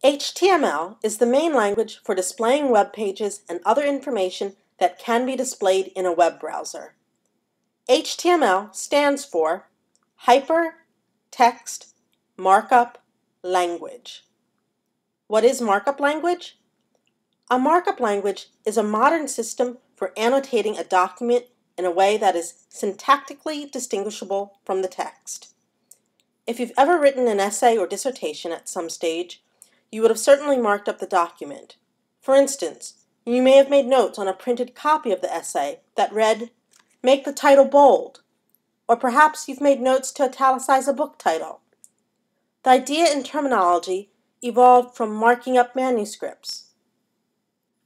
HTML is the main language for displaying web pages and other information that can be displayed in a web browser. HTML stands for Hypertext Markup Language. What is markup language? A markup language is a modern system for annotating a document in a way that is syntactically distinguishable from the text. If you've ever written an essay or dissertation at some stage, you would have certainly marked up the document. For instance, you may have made notes on a printed copy of the essay that read, "Make the title bold," or perhaps you've made notes to italicize a book title. The idea and terminology evolved from marking up manuscripts.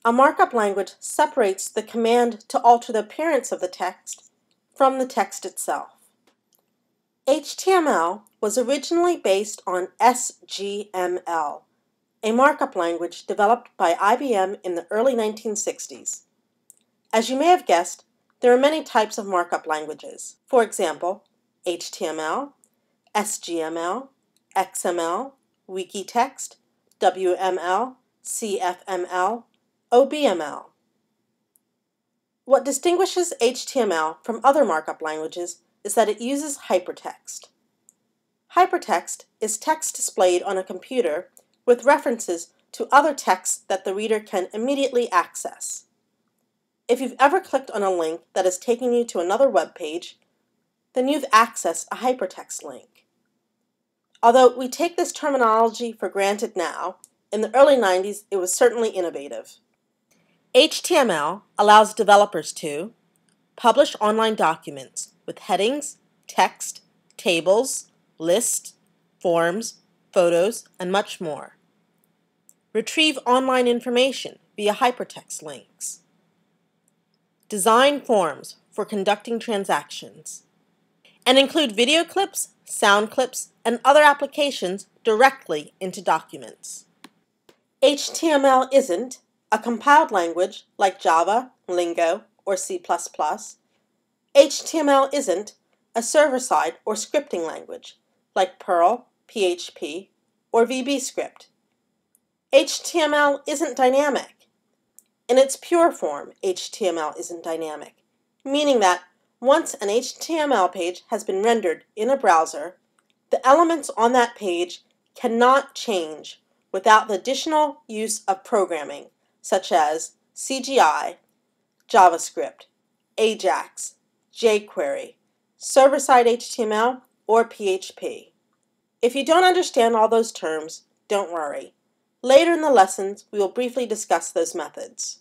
A markup language separates the command to alter the appearance of the text from the text itself. HTML was originally based on SGML, a markup language developed by IBM in the early 1960s. As you may have guessed, there are many types of markup languages. For example, HTML, SGML, XML, Wikitext, WML, CFML, OBML. What distinguishes HTML from other markup languages is that it uses hypertext. Hypertext is text displayed on a computer with references to other texts that the reader can immediately access. If you've ever clicked on a link that has taken you to another web page, then you've accessed a hypertext link. Although we take this terminology for granted now, in the early 90s it was certainly innovative. HTML allows developers to publish online documents with headings, text, tables, lists, forms, photos, and much more. Retrieve online information via hypertext links. Design forms for conducting transactions. And include video clips, sound clips, and other applications directly into documents. HTML isn't a compiled language like Java, Lingo, or C++. HTML isn't a server-side or scripting language like Perl, PHP, or VBScript. HTML isn't dynamic. In its pure form, HTML isn't dynamic, meaning that once an HTML page has been rendered in a browser, the elements on that page cannot change without the additional use of programming, such as CGI, JavaScript, AJAX, jQuery, server-side HTML, or PHP. If you don't understand all those terms, don't worry. Later in the lessons, we will briefly discuss those methods.